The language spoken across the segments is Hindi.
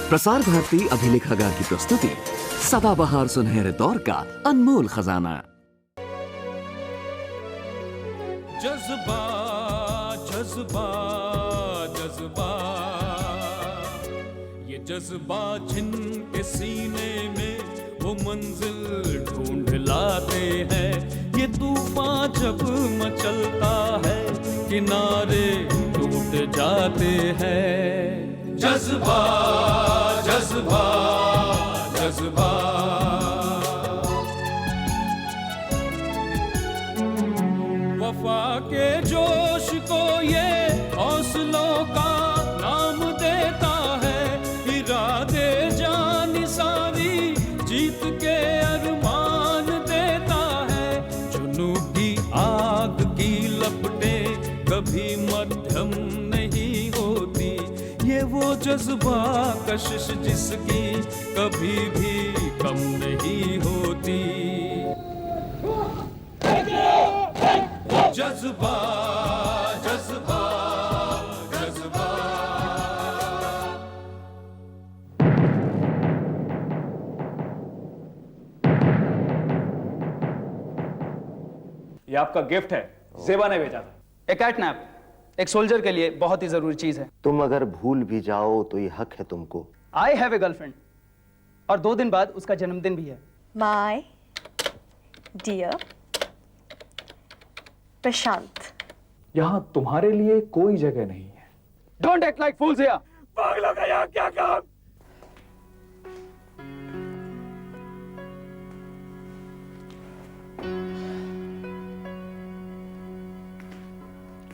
प्रसार भारती अभिलेखागार की प्रस्तुति सदाबहार सुनहरे दौर का अनमोल खजाना। जज्बा जज्बा जज्बा, ये जज्बा जिनके सीने में वो मंजिल ढूंढ लाते हैं। ये तूफान जब मचलता है किनारे टूट जाते हैं। जज्बा जज्बा जज्बा, वफा के जोश को ये हौसलों का नाम देता है। इरादे जान सारी जीत के अरमान देता है। जुनून की आग की लपटें कभी मध्यम नहीं होती। ये वो जज्बा कशिश जिसकी कभी भी कम नहीं होती। जज्बा जज्बा जज्बा। ये आपका गिफ्ट है, ज़ेबा ने भेजा था। एक कैटनैप एक सोल्जर के लिए बहुत ही जरूरी चीज है। तुम अगर भूल भी जाओ तो ये हक है तुमको। आई हैव ए गर्लफ्रेंड और 2 दिन बाद उसका जन्मदिन भी है। माय डियर प्रशांत, यहाँ तुम्हारे लिए कोई जगह नहीं है। Don't act like fools here. पागलों का यहाँ क्या काम?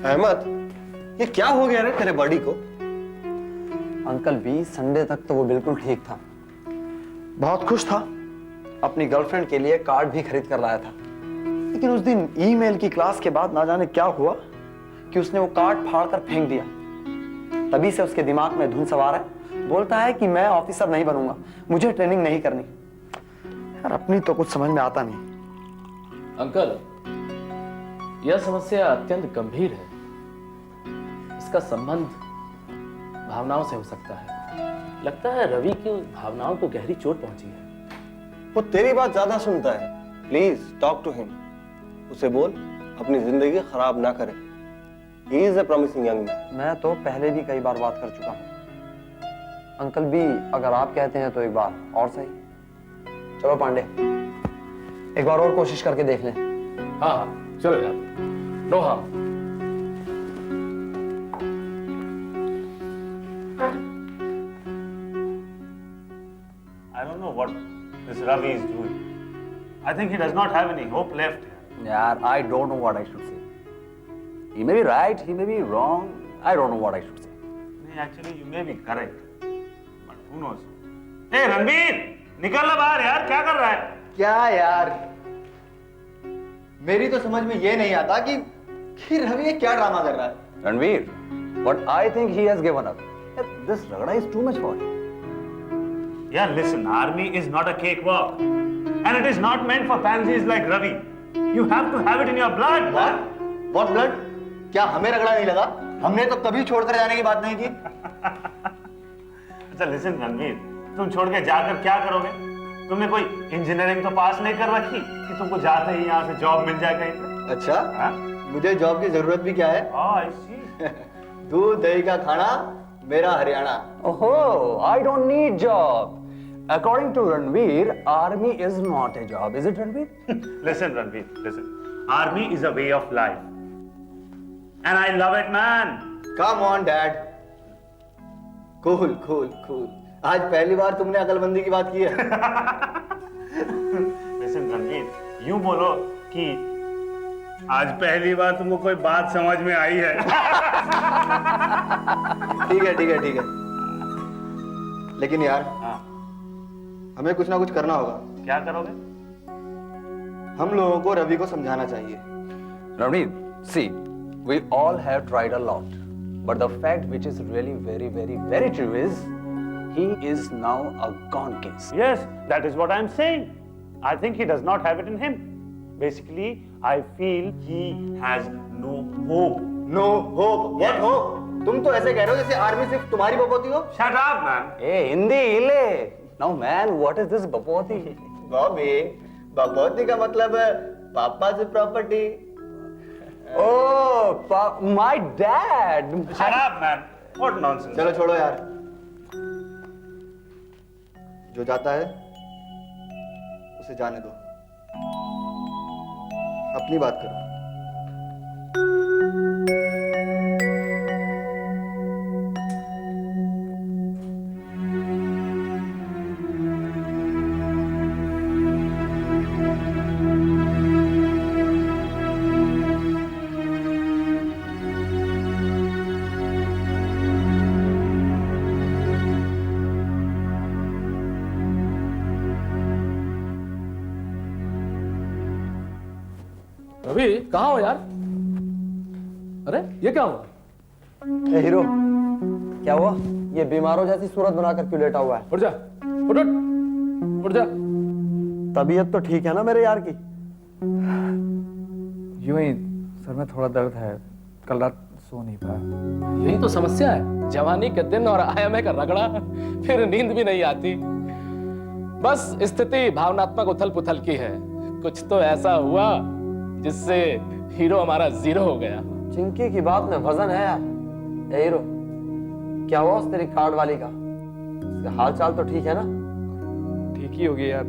अहमद, ये क्या हो गया रे तेरे बॉडी को? अंकल बी, संडे तक तो वो बिल्कुल ठीक था। बहुत खुश था, अपनी गर्लफ्रेंड के लिए कार्ड भी खरीद कर लाया था। लेकिन उस दिन ईमेल की क्लास के बाद ना जाने क्या हुआ कि उसने वो कार्ड फाड़ कर फेंक दिया। तभी से उसके दिमाग में धुन सवार है। बोलता है कि मैं ऑफिसर नहीं बनूंगा, मुझे ट्रेनिंग नहीं करनी। यार अपनी तो कुछ समझ में आता नहीं। अंकल, यह समस्या अत्यंत गंभीर है। इसका संबंध भावनाओं से हो सकता है। लगता है रवि की भावनाओं को गहरी चोट पहुंची है। वो तेरी बात ज्यादा सुनता है। Please talk to him. उसे बोल अपनी जिंदगी खराब ना करे। He is a promising young man. मैं तो पहले भी कई बार बात कर चुका हूँ। अंकल बी, अगर आप कहते हैं तो एक बार और सही। चलो पांडे, एक बार और कोशिश करके देख लें। हाँ हाँ, चलो यार। No harm. I don't know what this Ravi is doing. I think he does not have any hope left here. यार, I don't know what I should say. He may be right, he may be wrong. I don't know what I should say. नहीं, actually you may be correct, but who knows? Hey Ranbir, निकल ना बाहर यार, क्या कर रहा है? क्या यार, मेरी तो समझ में ये नहीं आता कि रवि ये क्या ड्रामा कर रहा है। Ranveer, but I think he has given up. This ragda is too much for him. Yeah, listen, army is not a cakewalk, and it is not meant for pansies like Ravi. You have to have it in your blood. What blood? क्या हमें रगड़ा नहीं लगा? हमने तो कभी छोड़कर जाने की बात नहीं की। अच्छा listen रणबीर, तुम छोड़ के जाकर क्या करोगे? तुमने कोई इंजीनियरिंग तो पास नहीं कर रखी कि तुमको जाते ही यहाँ से जॉब मिल जाए कहीं पे? अच्छा, मुझे जॉब की जरूरत भी क्या है? I see. दूध दही का खाना, मेरा Haryana. Oh, I don't need job. According to Ranveer, army is not a job. Is it Ranveer? Listen Ranveer, listen. Army is a way of life. And I love it, man. Come on, Dad. Cool, cool, cool. आज पहली बार तुमने अकलमंदी की बात की है। Listen रणबीर, यूं बोलो कि आज पहली बार तुमको कोई बात समझ में आई है। ठीक है, ठीक है, ठीक है। लेकिन यार, हमें कुछ ना कुछ करना होगा। क्या करोगे? हम लोगों को रवि को समझाना चाहिए। Ranveer, see, we all have tried a lot, but the fact which is really very, very, very true is he is now a gone case. Yes, that is what I am saying. I think he does not have it in him. Basically, I feel he has no hope. No hope. What hope? तुम तो ऐसे कह रहे हो जैसे आर्मी सिर्फ तुम्हारी बपोती हो। Shut up, man. ए हिंदी हिले। Now man what is this बपोती? बॉबी, बपोती का मतलब है पापा से property. Oh my dad. Shut up, man. What nonsense. चलो छोड़ो यार, जो जाता है उसे जाने दो, अपनी बात करो। रवि कहाँ हो यार? अरे ये क्या हुआ? ए हीरो, क्या हुआ? ये बीमारों जैसी सूरत बनाकर क्यों लेटा हुआ है? उठ जा, उठ उठ, उठ जा। तबीयत तो ठीक है ना मेरे यार की? यूं ही सर में थोड़ा दर्द है, कल रात सो नहीं पाया। यही तो समस्या है, जवानी के दिन और आईएमए का रगड़ा, फिर नींद भी नहीं आती। बस स्थिति भावनात्मक उथल पुथल की है। कुछ तो ऐसा हुआ जिससे हीरो हमारा जीरो हो गया। चिंकी की बात में वजन है यार। ए हीरो, क्या हुआ उस तेरी कार्ड वाली का? उसका हाल चाल तो ठीक है ना? ठीक ही होगी यार।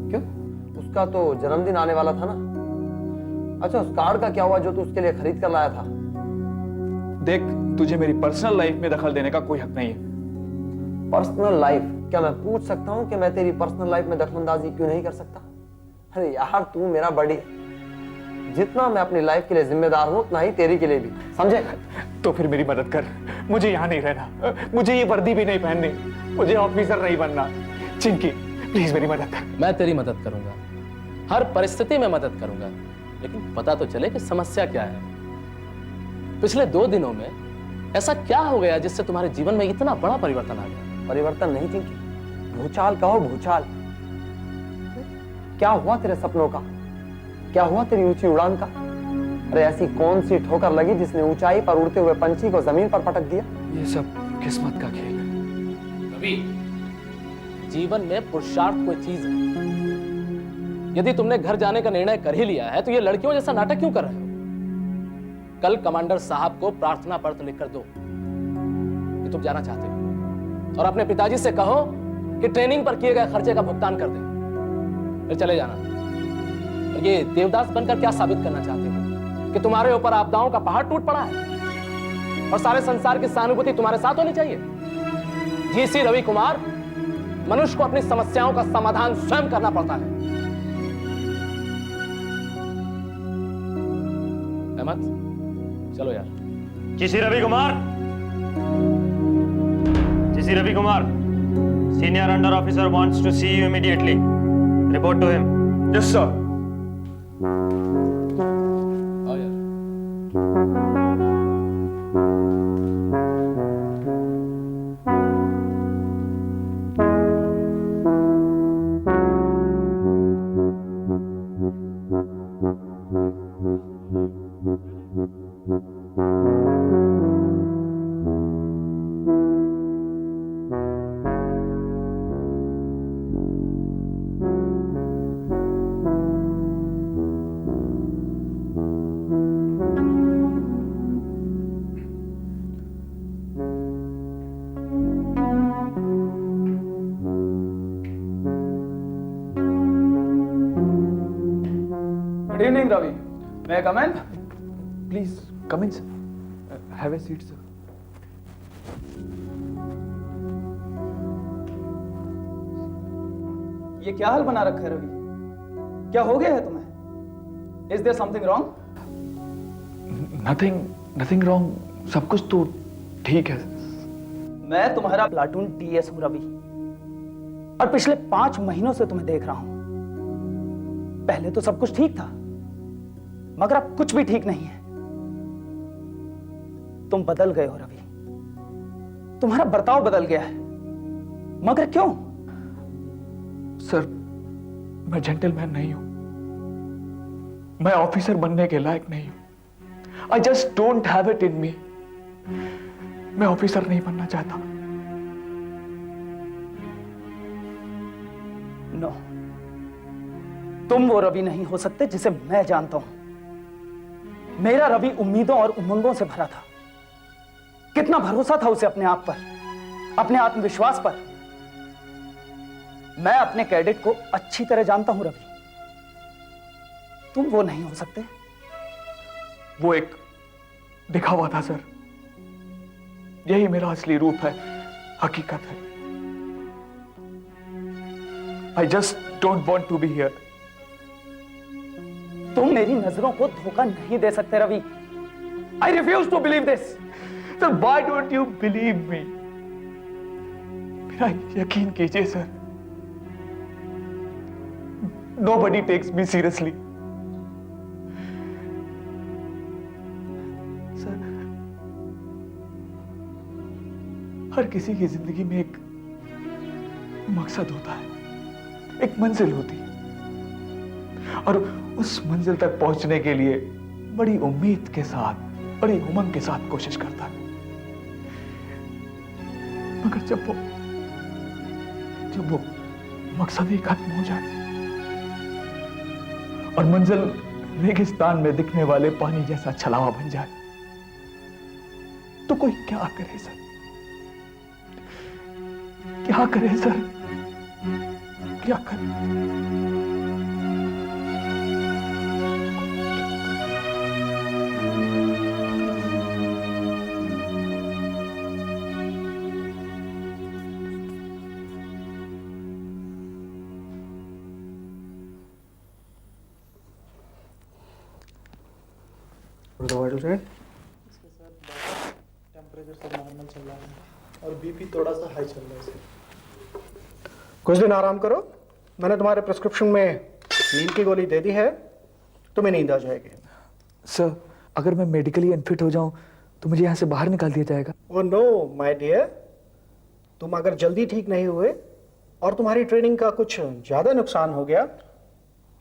क्यों? उसका तो जन्मदिन आने वाला था ना। अच्छा, उस कार्ड का क्या हुआ जो तू उसके लिए खरीद कर लाया था? देख, तुझे मेरी पर्सनल लाइफ में दखल देने का कोई हक नहीं है। Personal life? क्या मैं पूछ सकता हूँ कि मैं तेरी पर्सनल लाइफ में दखलंदाजी क्यों नहीं कर सकता? अरे यार, तू मेरा बड़ी है। जितना मैं अपनी लाइफ के लिए जिम्मेदार हूँ उतना ही तेरी के लिए भी, समझे? तो फिर मेरी मदद कर, मुझे यहाँ नहीं रहना, मुझे ये वर्दी भी नहीं पहननी, मुझे ऑफिसर नहीं बनना। चिंकी प्लीज मेरी मदद कर। मैं तेरी मदद करूंगा, हर परिस्थिति में मदद करूंगा, लेकिन पता तो चले कि समस्या क्या है। पिछले 2 दिनों में ऐसा क्या हो गया जिससे तुम्हारे जीवन में इतना बड़ा परिवर्तन आ गया? परिवर्तन नहीं चिंकी, भूचाल कहो, भूचाल। क्या हुआ तेरे सपनों का? क्या हुआ तेरी ऊंची उड़ान का? अरे ऐसी कौन सी ठोकर लगी जिसने ऊंचाई पर उड़ते हुए पंछी को जमीन पर पटक दिया? ये सब किस्मत का खेल है। रवि, जीवन में पुरुषार्थ कोई चीज है। यदि तुमने घर जाने का निर्णय कर ही लिया है तो ये लड़कियों जैसा नाटक क्यों कर रहे हो? कल कमांडर साहब को प्रार्थना पत्र लिखकर दो कि तुम जाना चाहते हो, और अपने पिताजी से कहो कि ट्रेनिंग पर किए गए खर्चे का भुगतान कर दें, फिर चले जाना। ये देवदास बनकर क्या साबित करना चाहते हो कि तुम्हारे ऊपर आपदाओं का पहाड़ टूट पड़ा है और सारे संसार की सहानुभूति तुम्हारे साथ होनी चाहिए? जीसी रवि कुमार, मनुष्य को अपनी समस्याओं का समाधान स्वयं करना पड़ता है। अहमद, चलो यार। GC Ravi Kumar, GC Ravi Kumar, senior under officer wants to see you immediately. Report to him. Yes sir. Good evening Ravi, मैं come in? Please come in sir, have a seat sir. ये क्या हाल बना रखा है रवि? क्या हो गया है तुम्हें? Is there something wrong? Nothing wrong, सब कुछ तो ठीक है। मैं तुम्हारा प्लाटून टीएस हूं रवि, और पिछले 5 महीनों से तुम्हें देख रहा हूं। पहले तो सब कुछ ठीक था, मगर अब कुछ भी ठीक नहीं है। तुम बदल गए हो रवि, तुम्हारा बर्ताव बदल गया है, मगर क्यों? सर, मैं जेंटलमैन नहीं हूं, मैं ऑफिसर बनने के लायक नहीं हूं। I just don't have it in me. मैं ऑफिसर नहीं बनना चाहता। नो, तुम वो रवि नहीं हो सकते जिसे मैं जानता हूं। मेरा रवि उम्मीदों और उमंगों से भरा था। कितना भरोसा था उसे अपने आप पर, अपने आत्मविश्वास पर। मैं अपने कैडेट को अच्छी तरह जानता हूं रवि। तुम वो नहीं हो सकते। वो एक दिखावा था सर। यही मेरा असली रूप है, हकीकत है। I just don't want to be here. तुम मेरी नजरों को धोखा नहीं दे सकते Ravi. I refuse to believe this. Sir why don't you believe me? मेरा यकीन कीजिए sir. Nobody takes me seriously. Sir, हर किसी की जिंदगी में एक मकसद होता है, एक मंजिल होती है, और उस मंजिल तक पहुंचने के लिए बड़ी उम्मीद के साथ, बड़ी उमंग के साथ कोशिश करता है। मगर जब वो मकसद ही खत्म हो जाए और मंजिल रेगिस्तान में दिखने वाले पानी जैसा छलावा बन जाए, तो कोई क्या करे सर? क्या करे सर? क्या करे? इसके साथ टेम्परेचर सब नॉर्मल चल रहा है और बीपी थोड़ा सा हाई चल रहा है। कुछ दिन आराम करो। मैंने तुम्हारे प्रिस्क्रिप्शन में नींद की गोली दे दी है, तुम्हें नींद आ जाएगी। सर, अगर मैं मेडिकली अनफिट हो जाऊं तो मुझे यहां से बाहर निकाल दिया जाएगा? ओ नो माय डियर, तुम अगर जल्दी ठीक नहीं हुए और तुम्हारी ट्रेनिंग का कुछ ज़्यादा नुकसान हो गया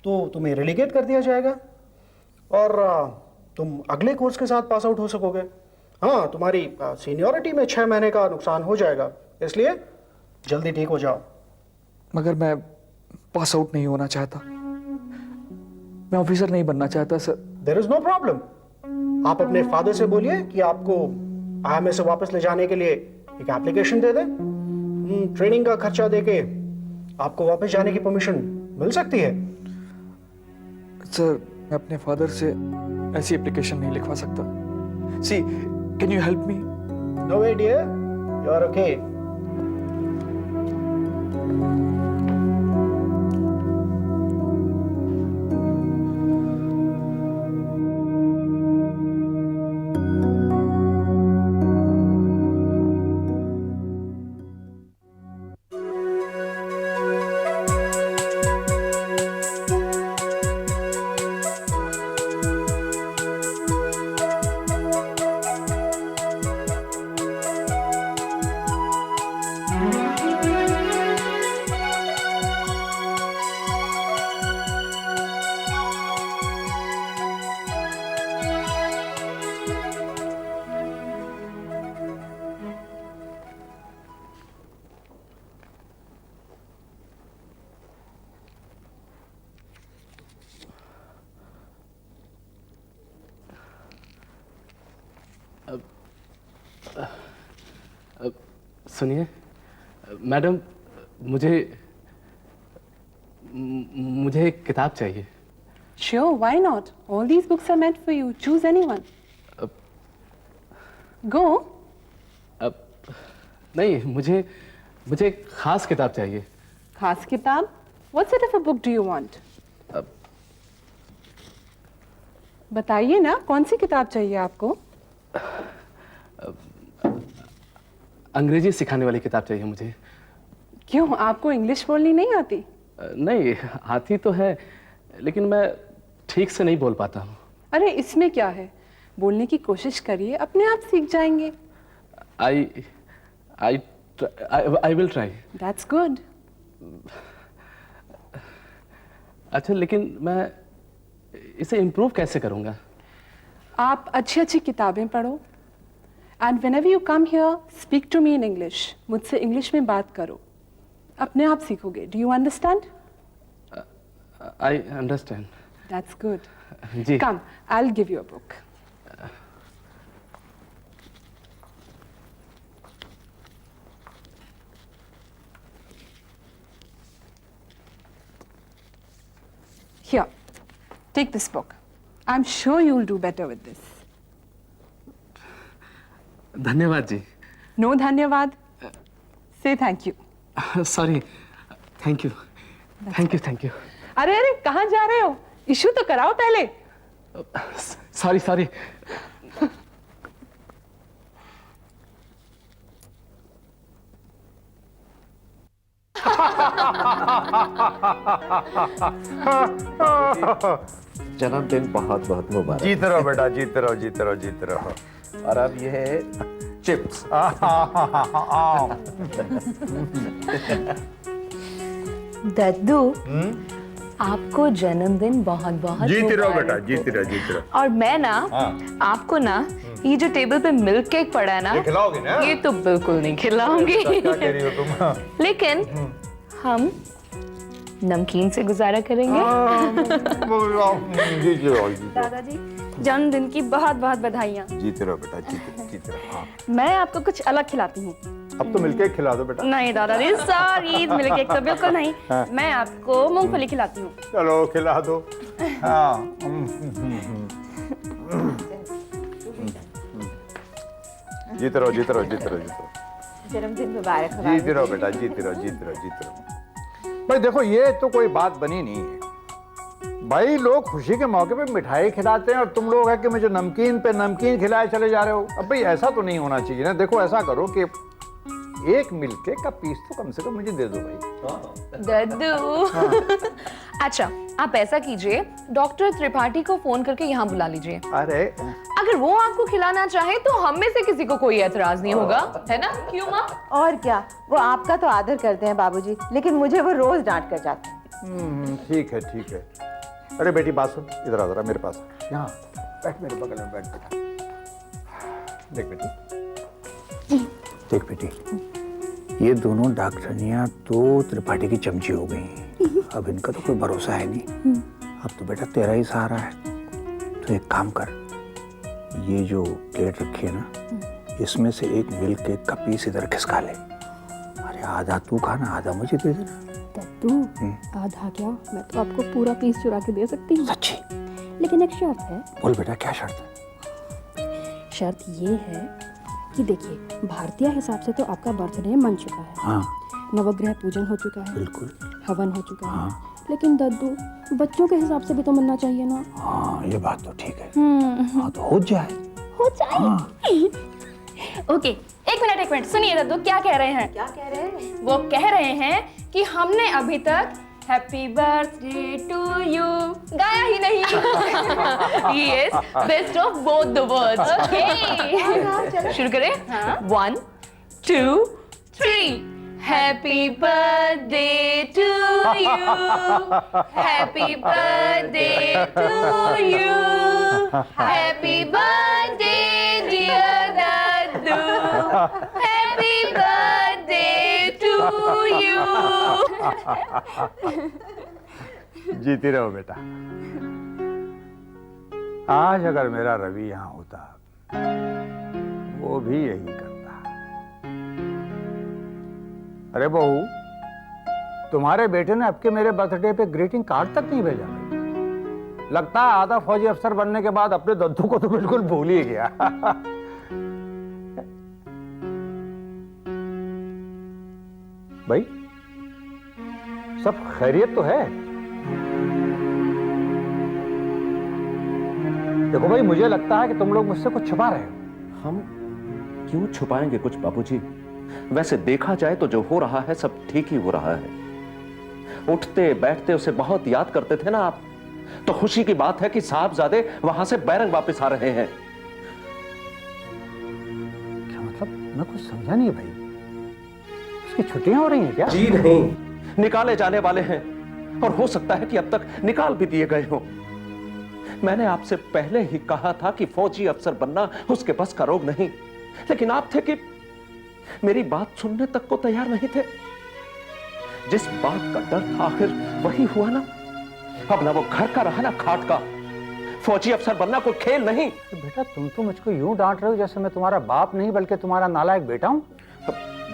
तो तुम्हें रिलीगेट कर दिया जाएगा और तुम अगले कोर्स के साथ पास आउट हो सकोगे। हाँ, तुम्हारी सीनियरिटी में 6 महीने का नुकसान हो जाएगा, इसलिए जल्दी ठीक हो जाओ। मगर मैं पास आउट नहीं होना चाहता, मैं ऑफिसर नहीं बनना चाहता sir. There is no problem. आप अपने फादर से बोलिए कि आपको IMA से वापस ले जाने के लिए एक एप्लीकेशन दे दें। ट्रेनिंग का खर्चा देके आपको वापस जाने की परमिशन मिल सकती है। सर, मैं अपने फादर से ऐसी एप्लीकेशन नहीं लिखवा सकता। See, can you help me? No way dear, you are okay. सुनिए मैडम, मुझे एक किताब चाहिए। Sure, why not? All these books are meant for you. Choose anyone. Go. नहीं, मुझे एक खास किताब चाहिए। खास किताब? What sort of a book do you want? बताइए ना, कौन सी किताब चाहिए आपको? अंग्रेजी सिखाने वाली किताब चाहिए मुझे। क्यों, आपको इंग्लिश बोलनी नहीं आती? नहीं, आती तो है, लेकिन मैं ठीक से नहीं बोल पाता हूँ। अरे इसमें क्या है, बोलने की कोशिश करिए, अपने आप सीख जाएंगे। I will try. That's good. अच्छा, लेकिन मैं इसे इम्प्रूव कैसे करूँगा? आप अच्छी अच्छी किताबें पढ़ो, and whenever you come here, speak to me in English. मुझसे इंग्लिश में बात करो. अपने आप सीखोगे. Do you understand? I understand. That's good. Ji. Come, I'll give you a book. Here, take this book. I'm sure you'll do better with this. धन्यवाद जी. No धन्यवाद. Say thank you. Sorry. Thank you. Thank you. अरे अरे कहाँ जा रहे हो? इशू तो कराओ पहले. सॉरी. जन्मदिन बहुत बहुत मुबारक. जीते रहो बेटा, जीते रहो. और अब ये है चिप्स. दद्दू, आपको जन्मदिन बहुत बहुत जीते रहो मुबारक बेटा, हो। जीते रहो. और मैं ना आपको ना ये जो टेबल पे मिल्क केक पड़ा है ना, ये खिलाओगे ना? ये तो बिल्कुल नहीं खिलाऊंगी. क्या कह रही हो तुम? लेकिन हम नमकीन से गुजारा करेंगे. जीते रहो. दादाजी जन्मदिन की बहुत बहुत बधाइयाँ. जीते रहो बेटा, जीते रहो. मैं आपको कुछ अलग खिलाती हूँ. अब तो मिलके खिला दो बेटा. नहीं दादाजी, सॉरी, मिल्क केक तो बिल्कुल नहीं. मैं आपको मूंगफली खिलाती हूँ. चलो खिला दो. जीते रहो. जन्मदिन मुबारक. जीते रहो बेटा, जीते रहो. भाई देखो, ये तो कोई बात बनी नहीं है. भाई लोग खुशी के मौके पे मिठाई खिलाते हैं और तुम लोग है कि मुझे नमकीन पे नमकीन खिलाए चले जा रहे हो. अब भाई ऐसा तो नहीं होना चाहिए ना. देखो ऐसा करो कि एक मिल्क केक का पीस तो कम से कम मुझे दे दो भाई. दद्दू. अच्छा, आप ऐसा कीजिए, डॉक्टर त्रिपाठी को फोन करके यहाँ बुला लीजिए. अरे अगर वो आपको खिलाना चाहे तो हम में से किसी को कोई एतराज नहीं होगा, है ना? क्यों माँ? और क्या, वो आपका तो आदर करते हैं बाबूजी, लेकिन मुझे वो रोज डांट कर जाते हैं. ठीक है. अरे बेटी बात सुन, इधर आ जरा मेरे पास. यहाँ बैठ, मेरे बगल में बैठ बेटा. देख बेटी, ये दोनों डॉक्टरनियां तो त्रिपाठी की चमची हो गई. अब इनका तो कोई भरोसा है नहीं. अब तो बेटा तेरा ही सहारा है. तो एक काम कर, ये जो प्लेट रखी है ना, इसमें से एक मिल्क केक का पीस इधर खिसका ले. अरे आधा तू खाना, आधा मुझे दे देना. दद्दू, आधा क्या, मैं तो आपको पूरा पीस चुरा के दे सकती हूँ. सच्ची? लेकिन एक शर्त है. बोल बेटा, क्या शर्त है? शर्त ये है कि देखिए, भारतीय हिसाब से तो आपका बर्थडे मन चुका है. हाँ. नवग्रह पूजन हो चुका है. बिल्कुल. हवन हो चुका है. लेकिन दद्दू, बच्चों के हिसाब से भी तो मनना चाहिए ना. हाँ, ये बात तो ठीक है. हाँ, तो हो जाए. ओके, एक मिनट सुनिए दद्दू, क्या कह रहे हैं? क्या कह रहे हैं? वो कह रहे हैं कि हमने अभी तक हैप्पी बर्थडे टू यू गाया ही नहीं. Yes, best of both the words. Okay. शुरू करें? 1, 2, 3. Happy birthday to you. Happy birthday to you. Happy birthday, dear Daddu. Happy birthday to you. जीती रहो बेटा. आज अगर मेरा रवि यहाँ होता, वो भी यही करता. अरे बहू, तुम्हारे बेटे ने अब के मेरे बर्थडे पे ग्रीटिंग कार्ड तक नहीं भेजा. लगता है आधा फौजी अफसर बनने के बाद अपने दद्दू को तो बिल्कुल भूल ही गया. भाई सब खैरियत तो है? देखो भाई, मुझे लगता है कि तुम लोग मुझसे कुछ छुपा रहे हो. हम क्यों छुपाएंगे कुछ बाबूजी? वैसे देखा जाए तो जो हो रहा है सब ठीक ही हो रहा है. उठते बैठते उसे बहुत याद करते थे ना आप. तो खुशी की बात है कि साहबजादे वहां से बैरंग वापस आ रहे हैं. क्या मतलब? मैं कुछ समझा नहीं भाई. उसकी छुट्टियां हो रही हैं क्या? जी नहीं, निकाले जाने वाले हैं. और हो सकता है कि अब तक निकाल भी दिए गए हों. मैंने आपसे पहले ही कहा था कि फौजी अफसर बनना उसके बस का रोग नहीं. लेकिन आप थे कि मेरी बात सुनने तक को तैयार नहीं थे। जिस बात का डर था आखिर वही हुआ ना। अब ना वो घर का रहा ना खाट का। फौजी अफसर बनना कोई खेल नहीं। बेटा तुम तो मुझको यूं डांट रहे हो जैसे मैं तुम्हारा बाप नहीं बल्कि तुम्हारा नालायक बेटा हूं।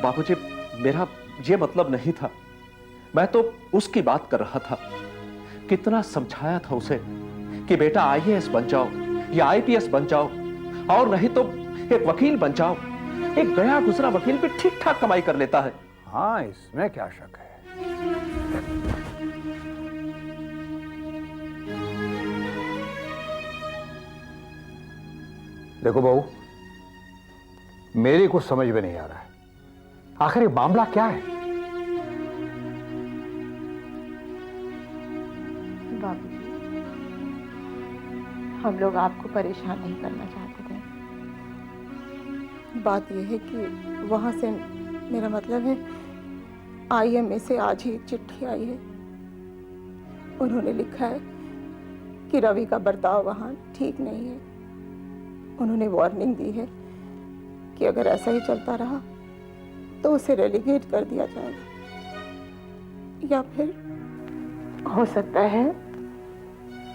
बाबूजी, मेरा ये मतलब नहीं था। मैं तो उसकी बात कर रहा था। कितना समझाया था उसे कि बेटा आईएएस बन जाओ या आईपीएस बन जाओ, और नहीं तो एक वकील बन जाओ। एक गया गुजरा वकील भी ठीक ठाक कमाई कर लेता है। हाँ, इसमें क्या शक है। देखो बहू, मेरी कुछ समझ में नहीं आ रहा है, आखिर ये मामला क्या है? बाबूजी, हम लोग आपको परेशान नहीं करना चाहते थे। बात यह है कि वहां से, मेरा मतलब है आईएमए से आज ही चिट्ठी आई है। उन्होंने लिखा है कि रवि का बर्ताव वहां ठीक नहीं है। उन्होंने वार्निंग दी है कि अगर ऐसा ही चलता रहा तो उसे रेलीगेट कर दिया जाएगा, या फिर हो सकता है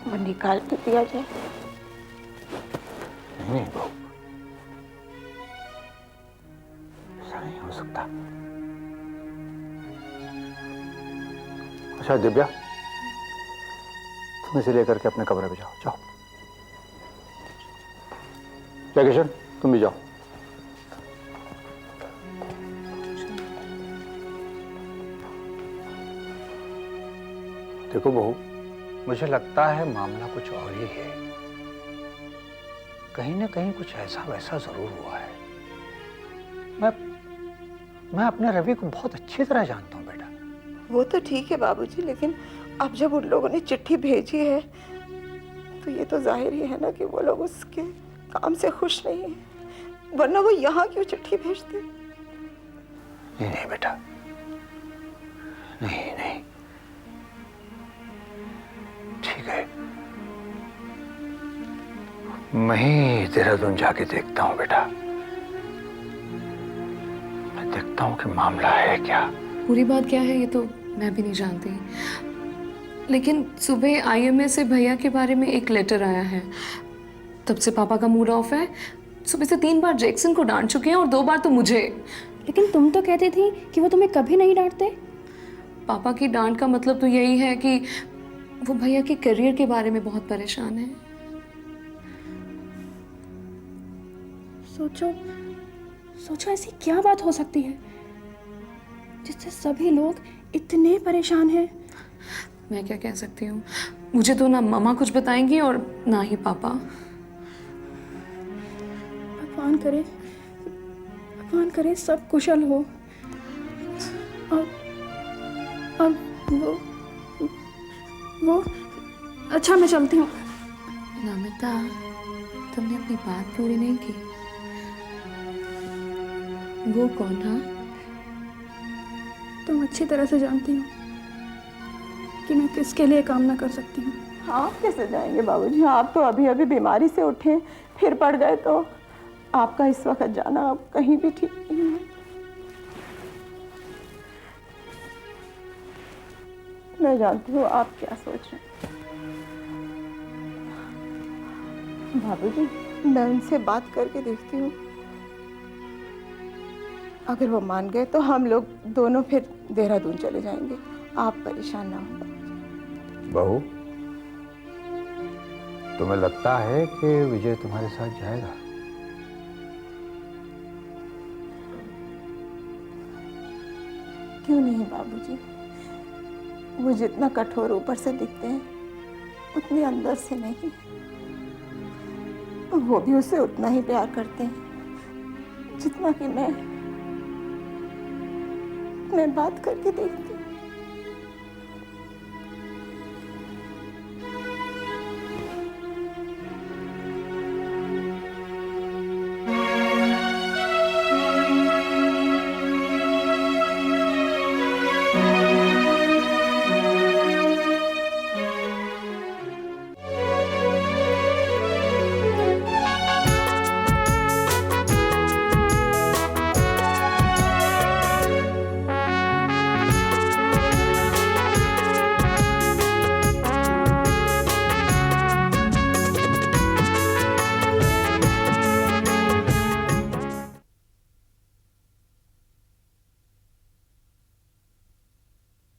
वो निकाल के दिया जाए। नहीं बहू, ऐसा नहीं हो सकता। अच्छा दिव्या, तुम इसे लेकर के अपने कमरे में जाओ। जाओ किशन, तुम भी जाओ। देखो बहू, मुझे लगता है मामला कुछ और ही है। कहीं ना कहीं कुछ ऐसा वैसा जरूर हुआ है। मैं अपने रवि को बहुत अच्छी तरह जानता हूं बेटा। वो तो ठीक है बाबूजी, लेकिन अब जब उन लोगों ने चिट्ठी भेजी है तो ये तो जाहिर ही है ना कि वो लोग उसके काम से खुश नहीं है, वरना वो यहाँ क्यों चिट्ठी भेजते? नहीं नहीं बेटा, नहीं नहीं, ठीक है, मैं ही देहरादून जाके देखता हूँ बेटा। मैं देखता हूँ कि मामला है क्या। पूरी बात क्या है ये तो मैं भी नहीं जानती, लेकिन सुबह आईएमए से भैया के बारे में एक लेटर आया है। तब से पापा का मूड ऑफ है। सुबह से 3 बार जैक्सन को डांट चुके हैं और 2 बार तो मुझे। लेकिन तुम तो कहती थी कि वो तुम्हें कभी नहीं डांटते। पापा की डांट का मतलब तो यही है कि वो भैया के करियर के बारे में बहुत परेशान है। सोचो सोचो ऐसी क्या बात हो सकती है जिससे सभी लोग इतने परेशान हैं। मैं क्या कह सकती हूँ, मुझे तो ना मम्मा कुछ बताएंगी और ना ही पापा। भगवान करे सब कुशल हो। अब वो अच्छा, मैं चलती हूँ। नमिता, तुमने अपनी बात पूरी नहीं की। वो कौन था? तुम अच्छी तरह से जानती हो कि मैं किसके लिए काम ना कर सकती हूँ। आप कैसे जाएंगे बाबूजी? आप तो अभी अभी बीमारी से उठे, फिर पड़ गए, तो आपका इस वक्त जाना अब कहीं भी ठीक नहीं है। मैं जानती हूँ आप क्या सोच रहे हैं। बाबूजी, मैं उनसे बात करके देखती हूँ। अगर वो मान गए तो हम लोग दोनों फिर देहरादून चले जाएंगे। आप परेशान ना हो। बहू, तुम्हें लगता है कि विजय तुम्हारे साथ जाएगा? क्यों नहीं बाबूजी, वो जितना कठोर ऊपर से दिखते हैं उतने अंदर से नहीं। वो भी उसे उतना ही प्यार करते हैं जितना कि मैं बात करके देखती हूँ।